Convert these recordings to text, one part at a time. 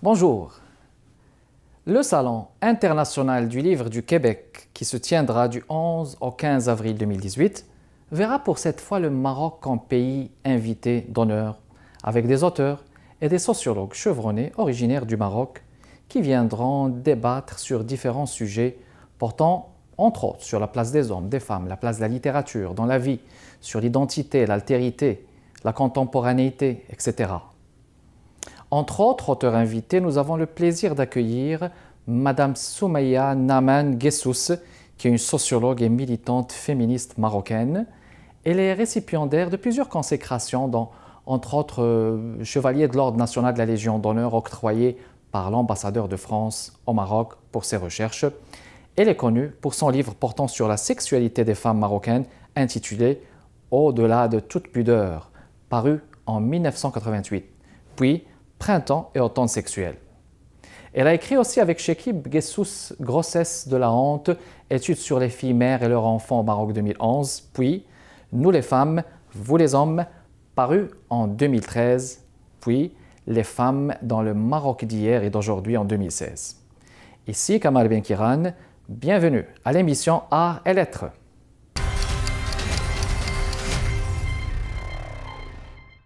Bonjour. Le Salon international du livre du Québec, qui se tiendra du 11 au 15 avril 2018, verra pour cette fois le Maroc comme pays invité d'honneur, avec des auteurs et des sociologues chevronnés originaires du Maroc qui viendront débattre sur différents sujets portant, entre autres, sur la place des hommes, des femmes, la place de la littérature dans la vie, sur l'identité, l'altérité, la contemporanéité, etc. Entre autres auteurs invités, nous avons le plaisir d'accueillir Madame Soumaïa Naaman Guessous, qui est une sociologue et militante féministe marocaine. Elle est récipiendaire de plusieurs consécrations, dont, entre autres, chevalier de l'Ordre national de la Légion d'honneur octroyé par l'ambassadeur de France au Maroc pour ses recherches. Elle est connue pour son livre portant sur la sexualité des femmes marocaines, intitulé « Au-delà de toute pudeur », paru en 1988. Puis, Printemps et automne sexuel. Elle a écrit aussi avec Chekib Guessous Grossesse de la honte, études sur les filles mères et leurs enfants au Maroc 2011, puis Nous les femmes, vous les hommes, paru en 2013, puis Les femmes dans le Maroc d'hier et d'aujourd'hui en 2016. Ici Kamal Benkiran, bienvenue à l'émission Art et Lettres.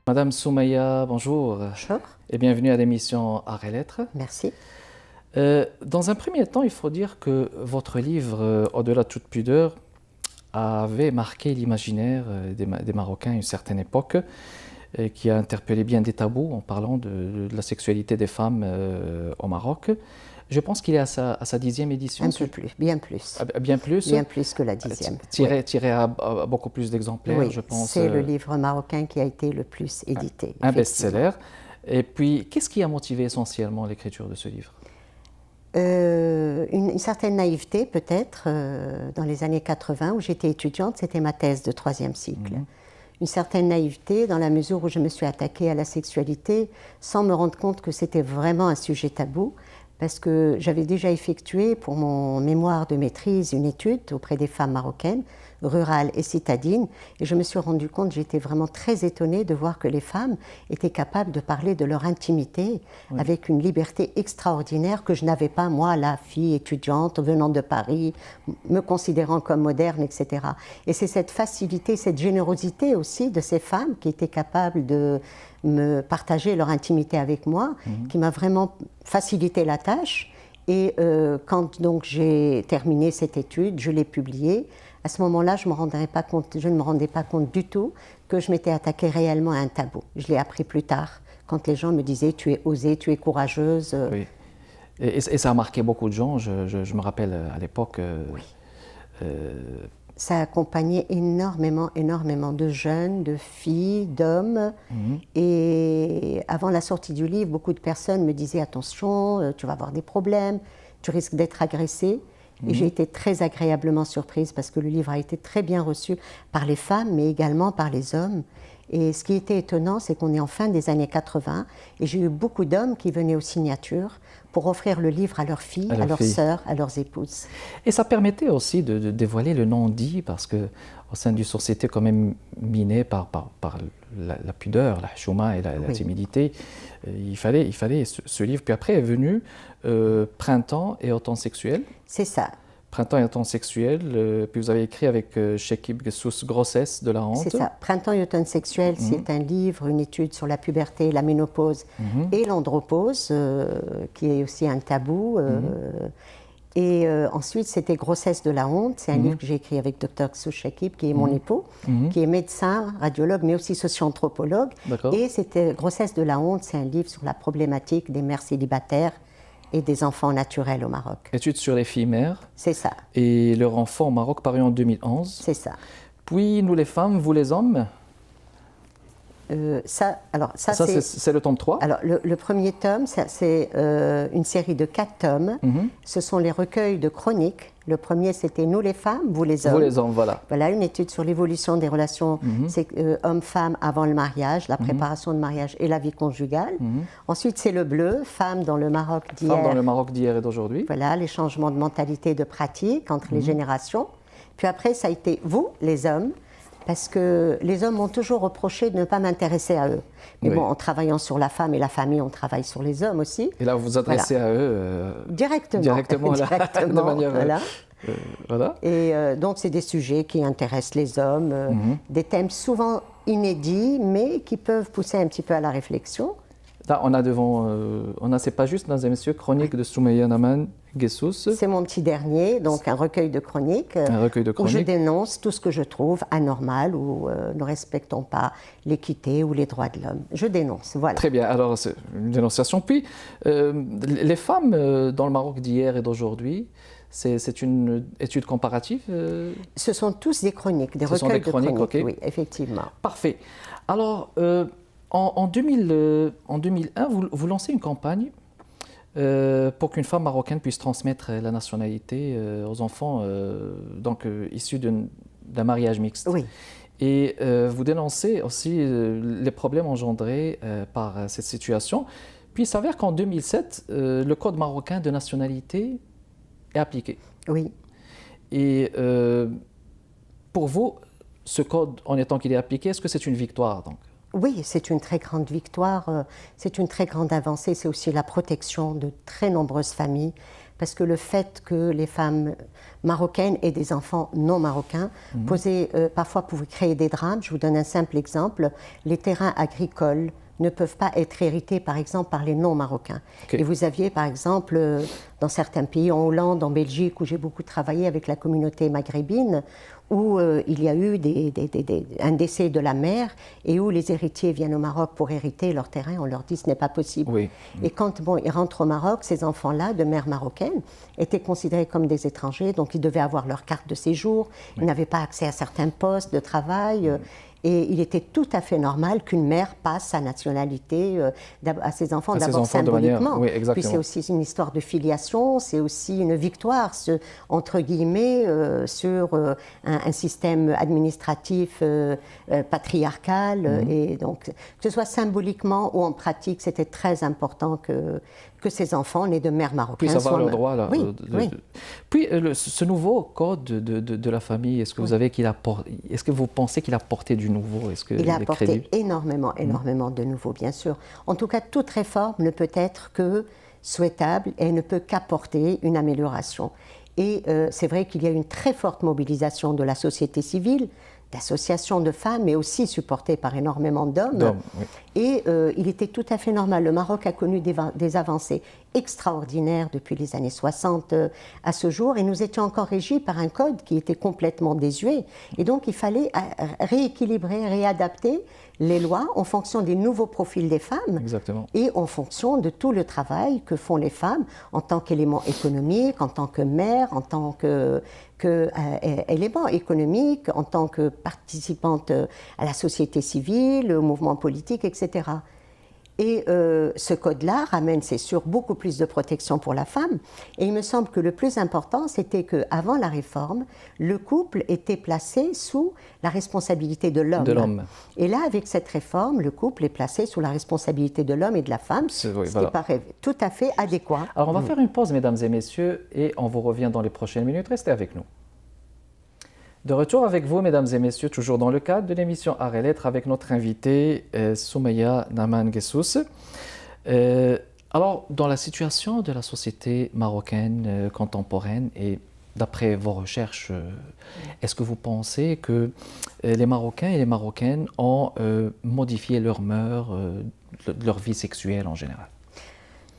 Madame Soumaïa, bonjour. Bonjour. Et bienvenue à l'émission Art et Lettres. Merci. Dans un premier temps, il faut dire que votre livre, Au-delà de toute pudeur, avait marqué l'imaginaire des Marocains à une certaine époque, qui a interpellé bien des tabous en parlant de la sexualité des femmes au Maroc. Je pense qu'il est à sa 10e édition. Un peu plus, bien plus. Bien plus. Bien plus que la 10e. Tiré à beaucoup plus d'exemplaires, oui, je pense. C'est le livre marocain qui a été le plus édité. Un best-seller. Et puis, qu'est-ce qui a motivé essentiellement l'écriture de ce livre ? Une certaine naïveté, peut-être, dans les années 80, où j'étais étudiante, c'était ma thèse de 3e cycle. Une certaine naïveté, dans la mesure où je me suis attaquée à la sexualité, sans me rendre compte que c'était vraiment un sujet tabou, parce que j'avais déjà effectué pour mon mémoire de maîtrise une étude auprès des femmes marocaines, rurales et citadines, et je me suis rendu compte, j'étais vraiment très étonnée de voir que les femmes étaient capables de parler de leur intimité avec une liberté extraordinaire que je n'avais pas, moi, la fille étudiante venant de Paris, me considérant comme moderne, etc. Et c'est cette facilité, cette générosité aussi de ces femmes qui étaient capables de me partager leur intimité avec moi, qui m'a vraiment facilité la tâche. Et quand donc j'ai terminé cette étude, je l'ai publiée. À ce moment-là, je ne me rendais pas compte du tout que je m'étais attaquée réellement à un tabou. Je l'ai appris plus tard, quand les gens me disaient « tu es osée, tu es courageuse ». Oui. Et ça a marqué beaucoup de gens, je me rappelle à l'époque. Oui. Ça a accompagné énormément de jeunes, de filles, d'hommes. Et avant la sortie du livre, beaucoup de personnes me disaient « attention, tu vas avoir des problèmes, tu risques d'être agressée ». Et j'ai été très agréablement surprise parce que le livre a été très bien reçu par les femmes, mais également par les hommes. Et ce qui était étonnant, c'est qu'on est en fin des années 80 et j'ai eu beaucoup d'hommes qui venaient aux signatures pour offrir le livre à leurs filles, à leurs sœurs, à leurs épouses. Et ça permettait aussi de dévoiler le non-dit parce qu'au sein d'une société quand même minée par la pudeur, la chouma et la timidité, il fallait ce livre. Puis après est venu Printemps et automne sexuel. C'est ça. Printemps et automne sexuel, puis vous avez écrit avec Chekib Guessous Grossesse de la honte. C'est ça. Printemps et automne sexuel, c'est un livre, une étude sur la puberté, la ménopause et l'andropause, qui est aussi un tabou. Et ensuite, c'était Grossesse de la honte. C'est un livre que j'ai écrit avec Dr Guessous Chekib, qui est mon époux, qui est médecin, radiologue, mais aussi socio-anthropologue. Et c'était Grossesse de la honte, c'est un livre sur la problématique des mères célibataires et des enfants naturels au Maroc. Études sur les filles mères. C'est ça. Et leurs enfants au Maroc, paru en 2011. C'est ça. Puis Nous les femmes, vous les hommes. Ça c'est le tome 3. Alors, le premier tome, c'est une série de 4 tomes. Ce sont les recueils de chroniques. Le premier, c'était Nous les femmes, vous les hommes. Vous les hommes, voilà. Voilà, une étude sur l'évolution des relations hommes-femmes avant le mariage, la préparation de mariage et la vie conjugale. Ensuite, c'est le bleu, Femmes dans le Maroc d'hier. Femmes dans le Maroc d'hier et d'aujourd'hui. Voilà, les changements de mentalité et de pratique entre les générations. Puis après, ça a été Vous, les hommes, parce que les hommes m'ont toujours reproché de ne pas m'intéresser à eux. Mais Oui. bon, en travaillant sur la femme et la famille, on travaille sur les hommes aussi. Et là, vous vous adressez à eux Directement. là, de manière... voilà. Voilà. Et donc, c'est des sujets qui intéressent les hommes, des thèmes souvent inédits, mais qui peuvent pousser un petit peu à la réflexion. Là, c'est pas juste, mesdames et messieurs, chronique de Soumeya Naman Guessous. C'est mon petit dernier, donc un recueil de chroniques, Un recueil de où chroniques. je dénonce tout ce que je trouve anormal ou ne respectant pas l'équité ou les droits de l'homme. Je dénonce, voilà. Très bien, alors c'est une dénonciation. Puis, les femmes dans le Maroc d'hier et d'aujourd'hui, c'est une étude comparative Ce sont tous des chroniques, des Ce sont recueils des de chroniques, chroniques, ok. oui, effectivement. Parfait. Alors, en 2001, vous lancez une campagne pour qu'une femme marocaine puisse transmettre la nationalité aux enfants issus d'un mariage mixte. Oui. Et vous dénoncez aussi les problèmes engendrés par cette situation. Puis il s'avère qu'en 2007, le Code marocain de nationalité est appliqué. Oui. Et pour vous, ce code, en étant qu'il est appliqué, est-ce que c'est une victoire donc? Oui, c'est une très grande victoire, c'est une très grande avancée, c'est aussi la protection de très nombreuses familles, parce que le fait que les femmes marocaines et des enfants non marocains parfois pouvaient créer des drames. Je vous donne un simple exemple, les terrains agricoles ne peuvent pas être hérités, par exemple, par les non-marocains. Okay. Et vous aviez, par exemple, dans certains pays, en Hollande, en Belgique, où j'ai beaucoup travaillé avec la communauté maghrébine, où il y a eu un décès de la mère et où les héritiers viennent au Maroc pour hériter leur terrain, on leur dit ce n'est pas possible. Oui. Et quand ils rentrent au Maroc, ces enfants-là, de mère marocaine, étaient considérés comme des étrangers, donc ils devaient avoir leur carte de séjour, ils n'avaient pas accès à certains postes de travail. Et il était tout à fait normal qu'une mère passe sa nationalité à ses enfants, d'abord symboliquement. Oui, exactement. Puis c'est aussi une histoire de filiation, c'est aussi une victoire, entre guillemets, sur un système administratif patriarcal. Et donc, que ce soit symboliquement ou en pratique, c'était très important que ces enfants nés de mères marocaines puissent avoir le droit là. Oui, oui. Puis ce nouveau code de la famille, est-ce que est-ce que vous pensez qu'il a apporté du nouveau? Il a apporté énormément de nouveau, bien sûr. En tout cas, toute réforme ne peut être que souhaitable et ne peut qu'apporter une amélioration. Et c'est vrai qu'il y a une très forte mobilisation de la société civile, d'associations de femmes, mais aussi supportée par énormément d'hommes. Oui. Et il était tout à fait normal. Le Maroc a connu des avancées extraordinaires depuis les années 60 à ce jour, et nous étions encore régis par un code qui était complètement désuet. Et donc il fallait rééquilibrer, réadapter les lois en fonction des nouveaux profils des femmes. Exactement. Et en fonction de tout le travail que font les femmes en tant qu'élément économique, en tant que mère, en tant qu'élément économique, en tant que participante à la société civile, au mouvement politique, etc. Et ce code-là ramène, c'est sûr, beaucoup plus de protection pour la femme. Et il me semble que le plus important, c'était qu'avant la réforme, le couple était placé sous la responsabilité de l'homme. Et là, avec cette réforme, le couple est placé sous la responsabilité de l'homme et de la femme, ce qui paraît tout à fait adéquat. Alors, on va faire une pause, mesdames et messieurs, et on vous revient dans les prochaines minutes. Restez avec nous. De retour avec vous, mesdames et messieurs, toujours dans le cadre de l'émission Art et Lettres avec notre invitée Soumeya Naman Guessous. Alors, dans la situation de la société marocaine contemporaine et d'après vos recherches, est-ce que vous pensez que les Marocains et les Marocaines ont modifié leurs mœurs, leur vie sexuelle en général?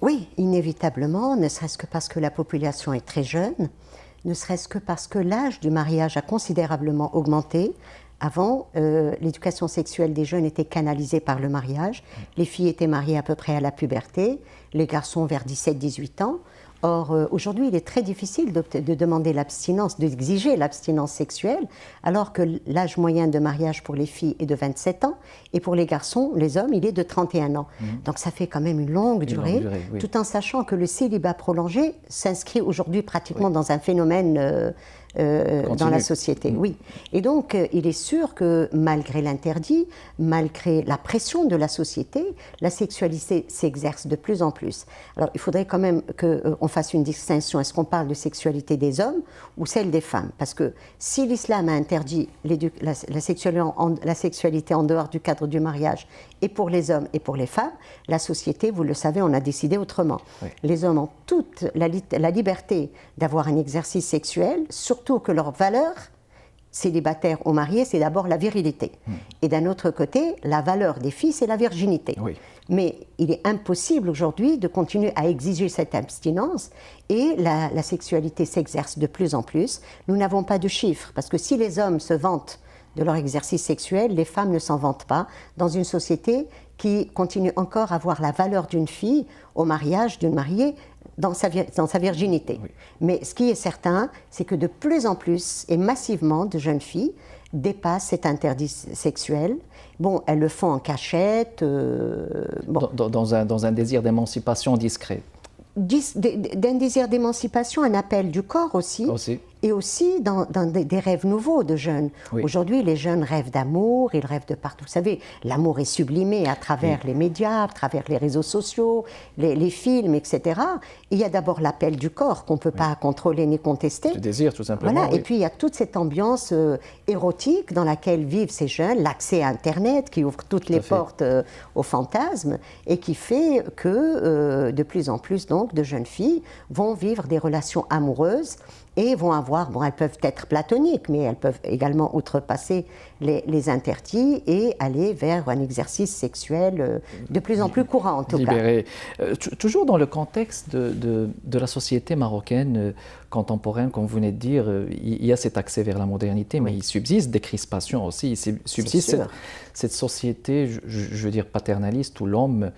Oui, inévitablement, ne serait-ce que parce que la population est très jeune, ne serait-ce que parce que l'âge du mariage a considérablement augmenté. Avant, l'éducation sexuelle des jeunes était canalisée par le mariage. Les filles étaient mariées à peu près à la puberté, les garçons vers 17-18 ans. Or, aujourd'hui, il est très difficile de demander l'abstinence, d'exiger l'abstinence sexuelle, alors que l'âge moyen de mariage pour les filles est de 27 ans, et pour les garçons, les hommes, il est de 31 ans. Donc ça fait quand même une longue durée, oui. tout en sachant que le célibat prolongé s'inscrit aujourd'hui pratiquement dans un phénomène dans la société. Oui. Et donc, il est sûr que malgré l'interdit, malgré la pression de la société, la sexualité s'exerce de plus en plus. Alors, il faudrait quand même qu'on fasse une distinction. Est-ce qu'on parle de sexualité des hommes ou celle des femmes? Parce que si l'islam a interdit la sexualité en dehors du cadre du mariage, et pour les hommes et pour les femmes, la société, vous le savez, on a décidé autrement. Oui. Les hommes ont toute la liberté d'avoir un exercice sexuel, surtout que leur valeur, célibataire ou marié, c'est d'abord la virilité. Et d'un autre côté, la valeur des filles, c'est la virginité. Oui. Mais il est impossible aujourd'hui de continuer à exiger cette abstinence et la sexualité s'exerce de plus en plus. Nous n'avons pas de chiffres, parce que si les hommes se vantent de leur exercice sexuel, les femmes ne s'en vantent pas, dans une société qui continue encore à voir la valeur d'une fille au mariage d'une mariée dans sa virginité. Oui. Mais ce qui est certain, c'est que de plus en plus et massivement de jeunes filles dépassent cet interdit sexuel. Bon, elles le font en cachette. Dans un désir d'émancipation discret. D'un désir d'émancipation, un appel du corps aussi. Et aussi dans des rêves nouveaux de jeunes. Oui. Aujourd'hui, les jeunes rêvent d'amour, ils rêvent de partout. Vous savez, l'amour est sublimé à travers les médias, à travers les réseaux sociaux, les films, etc. Et il y a d'abord l'appel du corps qu'on ne peut pas contrôler ni contester. Le désir, tout simplement. Voilà. Et puis, il y a toute cette ambiance érotique dans laquelle vivent ces jeunes, l'accès à Internet qui ouvre toutes les portes aux fantasmes et qui fait que de plus en plus donc, de jeunes filles vont vivre des relations amoureuses et vont avoir, elles peuvent être platoniques, mais elles peuvent également outrepasser les interdits et aller vers un exercice sexuel de plus en plus courant, en tout libéré. Toujours dans le contexte de la société marocaine contemporaine, comme vous venez de dire, il y a cet accès vers la modernité, mais il subsiste des crispations aussi, il subsiste cette société, je veux dire, paternaliste, où l'homme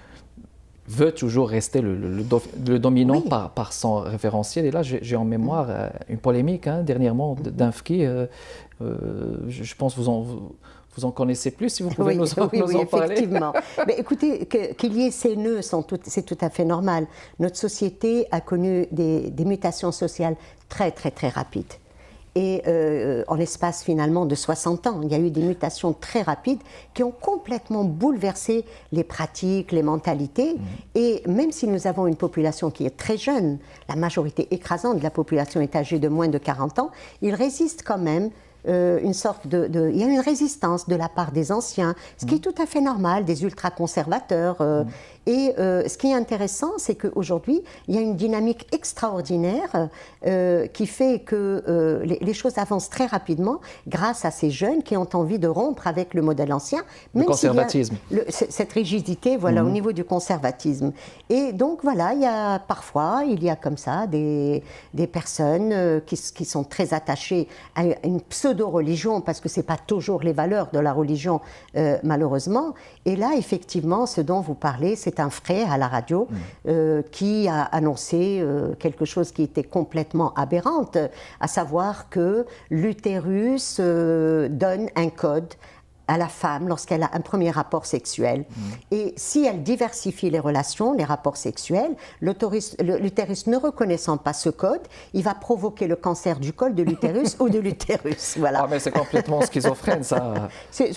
veut toujours rester le dominant par son référentiel. Et là, j'ai en mémoire une polémique dernièrement d'un fki. Je pense que vous en connaissez plus, si vous pouvez nous en parler. Effectivement. Mais écoutez, qu'il y ait ces nœuds, c'est tout à fait normal. Notre société a connu des mutations sociales très, très, très rapides. Et en l'espace finalement de 60 ans, il y a eu des mutations très rapides qui ont complètement bouleversé les pratiques, les mentalités. Et même si nous avons une population qui est très jeune, la majorité écrasante de la population est âgée de moins de 40 ans, il résiste quand même une sorte il y a une résistance de la part des anciens, ce qui est tout à fait normal, des ultra-conservateurs. Et ce qui est intéressant, c'est qu'aujourd'hui, il y a une dynamique extraordinaire qui fait que les choses avancent très rapidement grâce à ces jeunes qui ont envie de rompre avec le modèle ancien. Le conservatisme. Cette rigidité, voilà, au niveau du conservatisme. Et donc, voilà, il y a comme ça des personnes qui sont très attachées à une pseudo-religion, parce que ce n'est pas toujours les valeurs de la religion, malheureusement. Et là, effectivement, ce dont vous parlez, c'est un frère à la radio qui a annoncé quelque chose qui était complètement aberrante, à savoir que l'utérus donne un code à la femme lorsqu'elle a un premier rapport sexuel. Et si elle diversifie les relations, les rapports sexuels, l'utérus ne reconnaissant pas ce code, il va provoquer le cancer du col de l'utérus ou de l'utérus. Voilà. Ah, mais c'est complètement schizophrène, ça.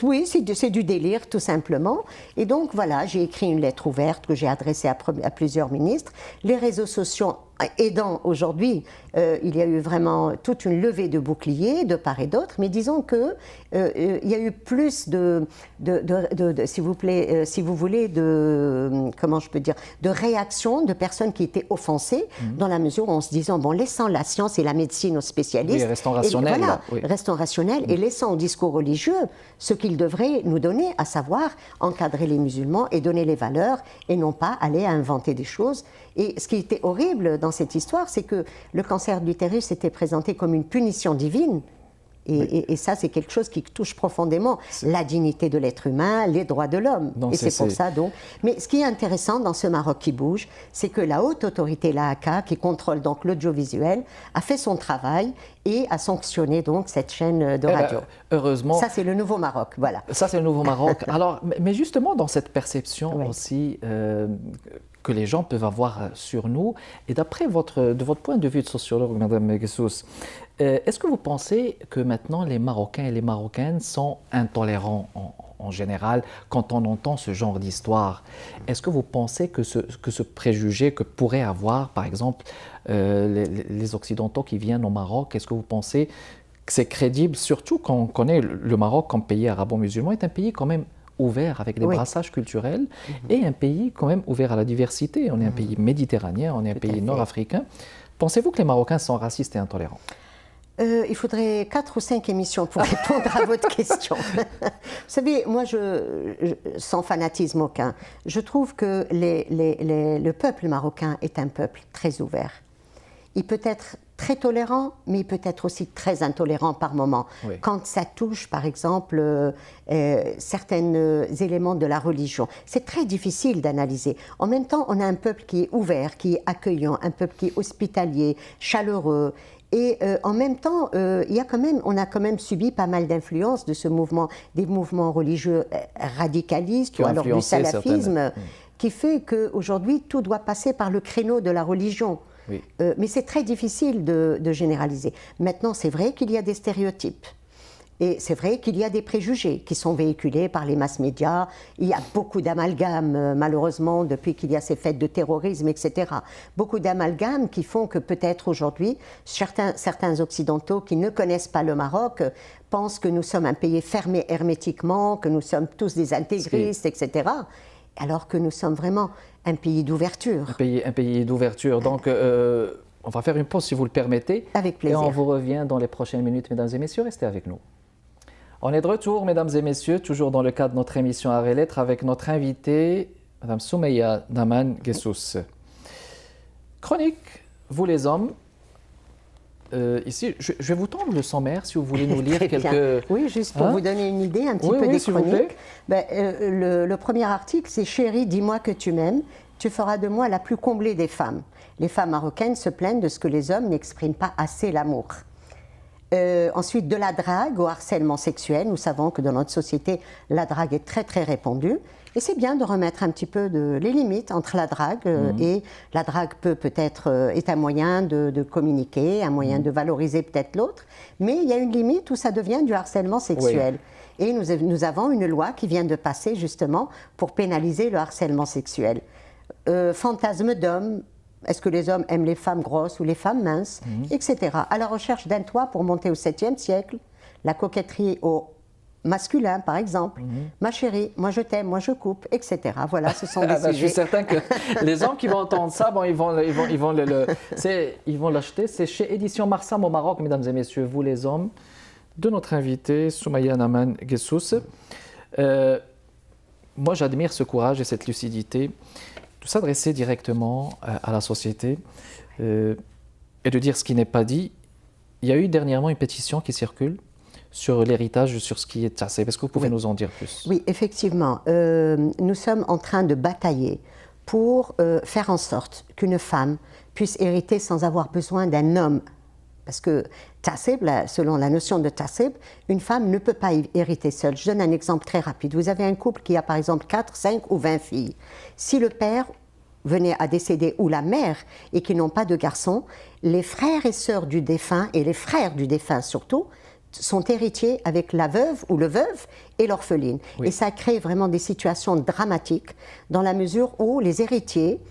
Oui, c'est du délire, tout simplement. Et donc, voilà, j'ai écrit une lettre ouverte que j'ai adressée à plusieurs ministres. Les réseaux sociaux aidant aujourd'hui, il y a eu vraiment toute une levée de boucliers de part et d'autre, mais disons que il y a eu plus s'il vous plaît, si vous voulez, comment je peux dire, de réactions de personnes qui étaient offensées, dans la mesure où on se disant, bon, laissant la science et la médecine aux spécialistes, restons rationnels, voilà, restons rationnels et laissant au discours religieux ce qu'ils devraient nous donner, à savoir encadrer les musulmans et donner les valeurs, et non pas aller à inventer des choses. Et ce qui était horrible dans cette histoire, c'est que le cancer de l'utérus était présenté comme une punition divine. Et ça, c'est quelque chose qui touche profondément la dignité de l'être humain, les droits de l'homme. Et c'est pour ça, donc. Mais ce qui est intéressant dans ce Maroc qui bouge, c'est que la haute autorité, l'AAK, qui contrôle donc l'audiovisuel, a fait son travail et a sanctionné donc cette chaîne de radio. Heureusement. Ça, c'est le nouveau Maroc, voilà. Ça, c'est le nouveau Maroc. Alors, mais justement, dans cette perception aussi, que les gens peuvent avoir sur nous. Et de votre point de vue de sociologue, Madame Guessous, est-ce que vous pensez que maintenant les Marocains et les Marocaines sont intolérants en général quand on entend ce genre d'histoire? Est-ce que vous pensez que ce préjugé que pourraient avoir, par exemple, les Occidentaux qui viennent au Maroc, est-ce que vous pensez que c'est crédible, surtout quand on connaît le Maroc comme pays arabo-musulman, est un pays quand même ouvert avec des brassages culturels et un pays quand même ouvert à la diversité. On est un pays méditerranéen, on est un pays nord-africain. Pensez-vous que les Marocains sont racistes et intolérants? Il faudrait 4 ou 5 émissions pour répondre à votre question. Vous savez, moi, sans fanatisme aucun, je trouve que le peuple marocain est un peuple très ouvert. Il peut être très tolérant, mais il peut être aussi très intolérant par moments. Oui. Quand ça touche, par exemple, certains éléments de la religion. C'est très difficile d'analyser. En même temps, on a un peuple qui est ouvert, qui est accueillant, un peuple qui est hospitalier, chaleureux. Et en même temps, on a quand même subi pas mal d'influences de ce mouvement, des mouvements religieux radicalistes ou alors du salafisme, qui fait qu'aujourd'hui, tout doit passer par le créneau de la religion. Oui. Mais c'est très difficile de généraliser. Maintenant, c'est vrai qu'il y a des stéréotypes. Et c'est vrai qu'il y a des préjugés qui sont véhiculés par les mass-médias. Il y a beaucoup d'amalgames, malheureusement, depuis qu'il y a ces faits de terrorisme, etc. Beaucoup d'amalgames qui font que peut-être aujourd'hui, certains Occidentaux qui ne connaissent pas le Maroc pensent que nous sommes un pays fermé hermétiquement, que nous sommes tous des intégristes, etc. Alors que nous sommes vraiment un pays d'ouverture. Un pays d'ouverture. Donc, on va faire une pause si vous le permettez. Avec plaisir. Et on vous revient dans les prochaines minutes, mesdames et messieurs. Restez avec nous. On est de retour, mesdames et messieurs, toujours dans le cadre de notre émission Arts et Lettres, avec notre invitée, Madame Soumeya Naman Guessous. Chronique, vous les hommes. Ici, je vais vous tendre le sommaire si vous voulez nous lire quelques... Oui, juste pour vous donner une idée un petit peu des chroniques. Le premier article, c'est « Chérie, dis-moi que tu m'aimes, tu feras de moi la plus comblée des femmes. Les femmes marocaines se plaignent de ce que les hommes n'expriment pas assez l'amour. » Ensuite, de la drague au harcèlement sexuel. Nous savons que dans notre société, la drague est très très répandue. Et c'est bien de remettre un petit peu les limites entre la drague et la drague est un moyen de communiquer, un moyen de valoriser peut-être l'autre. Mais il y a une limite où ça devient du harcèlement sexuel. Oui. Et nous avons une loi qui vient de passer justement pour pénaliser le harcèlement sexuel. Fantasme d'homme. Est-ce que les hommes aiment les femmes grosses ou les femmes minces, etc. À la recherche d'un toit pour monter au 7e siècle, la coquetterie au masculin, par exemple. Ma chérie, moi je t'aime, moi je coupe, etc. Voilà, ce sont des sujets. Je suis certain que les hommes qui vont entendre ça, ils vont l'acheter. C'est chez Édition Marsam au Maroc, mesdames et messieurs, vous les hommes, de notre invité, Soumeya Naman Guessous. Moi, j'admire ce courage et cette lucidité de s'adresser directement à la société et de dire ce qui n'est pas dit. Il y a eu dernièrement une pétition qui circule sur l'héritage, sur ce qui est tassé. Est-ce que vous pouvez nous en dire plus? Oui, effectivement. Nous sommes en train de batailler pour faire en sorte qu'une femme puisse hériter sans avoir besoin d'un homme. Parce que tassib, selon la notion de tassib, une femme ne peut pas hériter seule. Je donne un exemple très rapide. Vous avez un couple qui a par exemple 4, 5 ou 20 filles. Si le père venait à décéder ou la mère et qu'ils n'ont pas de garçon, les frères et sœurs du défunt, et les frères du défunt surtout, sont héritiers avec la veuve ou le veuf et l'orpheline. Oui. Et ça crée vraiment des situations dramatiques dans la mesure où les héritiers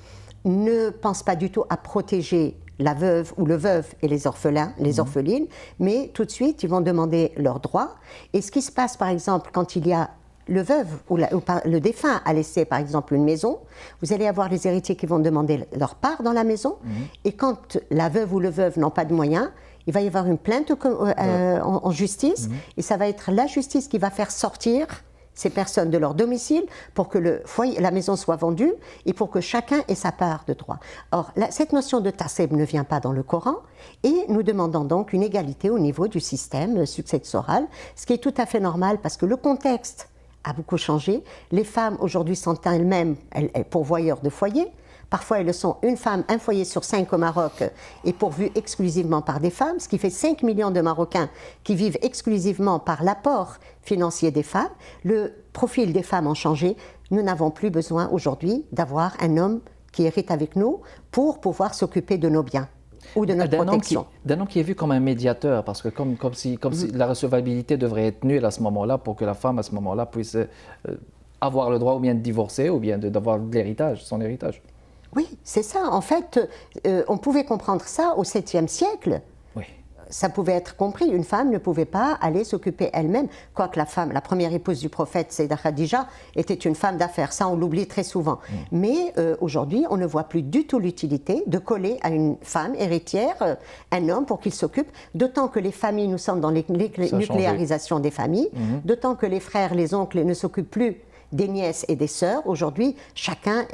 ne pensent pas du tout à protéger la veuve ou le veuf et les orphelins, les orphelines, mais tout de suite, ils vont demander leurs droits. Et ce qui se passe, par exemple, quand il y a le veuve ou le défunt a laissé, par exemple, une maison, vous allez avoir les héritiers qui vont demander leur part dans la maison. Et quand la veuve ou le veuf n'ont pas de moyens, il va y avoir une plainte en justice. Et ça va être la justice qui va faire sortir ces personnes de leur domicile pour que la maison soit vendue et pour que chacun ait sa part de droit. Or, cette notion de tassib ne vient pas dans le Coran et nous demandons donc une égalité au niveau du système successoral, ce qui est tout à fait normal parce que le contexte a beaucoup changé. Les femmes aujourd'hui sont elles-mêmes pourvoyeurs de foyers. Parfois, elles sont une femme, un foyer sur 5 au Maroc est pourvu exclusivement par des femmes, ce qui fait 5 millions de Marocains qui vivent exclusivement par l'apport financier des femmes. Le profil des femmes a changé. Nous n'avons plus besoin aujourd'hui d'avoir un homme qui héritent avec nous pour pouvoir s'occuper de nos biens ou de notre protection. D'un homme qui est vu comme un médiateur, parce que comme si la recevabilité devrait être nulle à ce moment-là pour que la femme, à ce moment-là, puisse avoir le droit ou bien de divorcer ou bien d'avoir de l'héritage, son héritage. Oui, c'est ça. En fait, on pouvait comprendre ça au 7e siècle. Oui. Ça pouvait être compris. Une femme ne pouvait pas aller s'occuper elle-même. Quoique la femme, la première épouse du prophète, Sayyidah Khadija, était une femme d'affaires. Ça, on l'oublie très souvent. Mais aujourd'hui, on ne voit plus du tout l'utilité de coller à une femme héritière un homme pour qu'il s'occupe. D'autant que les familles, nous sommes dans nucléarisation des familles. D'autant que les frères, les oncles ne s'occupent plus des nièces et des sœurs. Aujourd'hui, chacun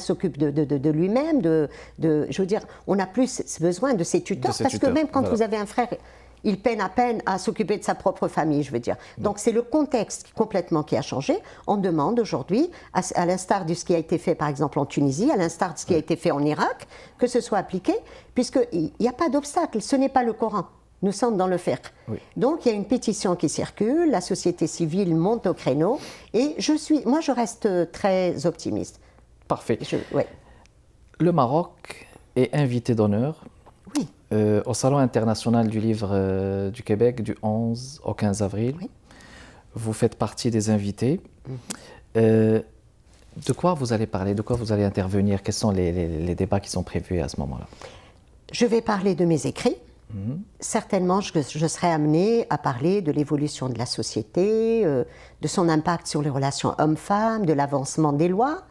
s'occupe de lui-même. Je veux dire, on n'a plus besoin de ses tuteurs, parce que même quand vous avez un frère, il peine à peine à s'occuper de sa propre famille, je veux dire. Donc c'est le contexte complètement qui a changé. On demande aujourd'hui, à l'instar de ce qui a été fait par exemple en Tunisie, à l'instar de ce qui a été fait en Irak, que ce soit appliqué, puisqu'il n'y a pas d'obstacle, ce n'est pas le Coran. Nous sommes dans le fiqh. Oui. Donc il y a une pétition qui circule, la société civile monte au créneau et moi je reste très optimiste. Parfait. Le Maroc est invité d'honneur au Salon international du livre du Québec du 11 au 15 avril. Oui. Vous faites partie des invités. De quoi vous allez parler? De quoi vous allez intervenir? Quels sont les débats qui sont prévus à ce moment-là? Je vais parler de mes écrits. Certainement, je serai amenée à parler de l'évolution de la société, de son impact sur les relations hommes-femmes, de l'avancement des lois,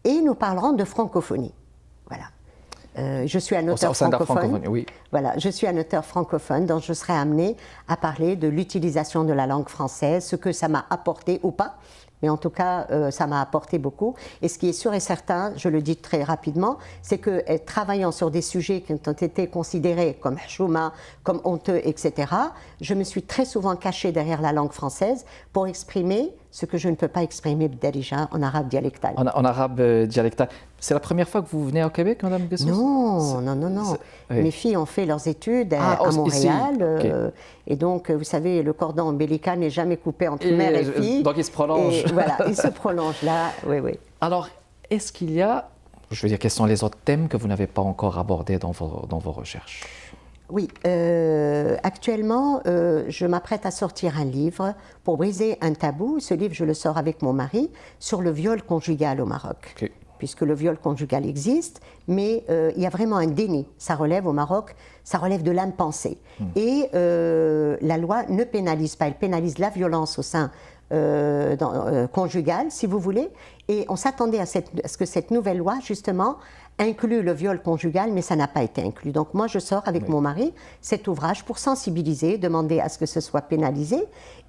et nous parlerons de francophonie. Voilà. Je suis un auteur francophone. Oui. Voilà, je suis un auteur francophone, donc je serai amenée à parler de l'utilisation de la langue française, ce que ça m'a apporté ou pas. Mais en tout cas, ça m'a apporté beaucoup. Et ce qui est sûr et certain, je le dis très rapidement, c'est que travaillant sur des sujets qui ont été considérés comme chouma, comme honteux, etc., je me suis très souvent cachée derrière la langue française pour exprimer ce que je ne peux pas exprimer déjà en arabe dialectal. En arabe dialectal. C'est la première fois que vous venez au Québec, Madame Guessous? Non. Oui. Mes filles ont fait leurs études à Montréal. Et donc, vous savez, le cordon ombilical n'est jamais coupé entre mère et fille. Donc, il se prolonge. Et voilà, il se prolonge là, oui. Alors, est-ce qu'il y a, je veux dire, quels sont les autres thèmes que vous n'avez pas encore abordés dans vos recherches? Oui, actuellement, je m'apprête à sortir un livre pour briser un tabou. Ce livre, je le sors avec mon mari, sur le viol conjugal au Maroc. Okay. Puisque le viol conjugal existe, mais il y a vraiment un déni. Ça relève au Maroc, ça relève de l'impensé. Et la loi ne pénalise pas, elle pénalise la violence au sein conjugale, si vous voulez. Et on s'attendait à ce que cette nouvelle loi, justement, inclut le viol conjugal, mais ça n'a pas été inclus. Donc moi, je sors avec mon mari cet ouvrage pour sensibiliser, demander à ce que ce soit pénalisé.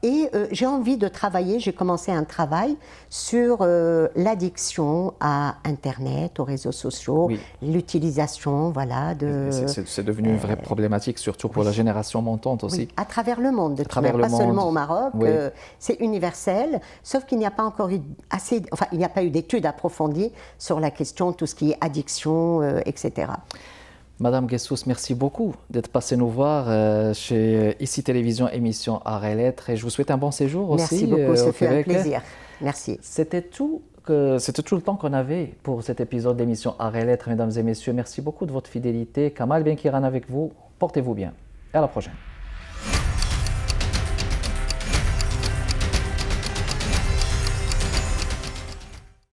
Et j'ai envie de travailler, j'ai commencé un travail sur l'addiction à Internet, aux réseaux sociaux, l'utilisation, voilà, de... C'est devenu une vraie problématique, surtout pour la génération montante aussi. Oui, à travers le monde, pas seulement au Maroc, c'est universel, sauf qu'il n'y a pas encore eu il n'y a pas eu d'études approfondies sur la question, tout ce qui est addiction, etc. Madame Guessous, merci beaucoup d'être passée nous voir chez ICI Télévision, émission Arts et Lettres. Et je vous souhaite un bon séjour aussi. Merci beaucoup, ce fut un plaisir. Merci. C'était tout le temps qu'on avait pour cet épisode d'émission Arts et Lettres, mesdames et messieurs. Merci beaucoup de votre fidélité. Kamal Benkiran avec vous. Portez-vous bien. Et à la prochaine.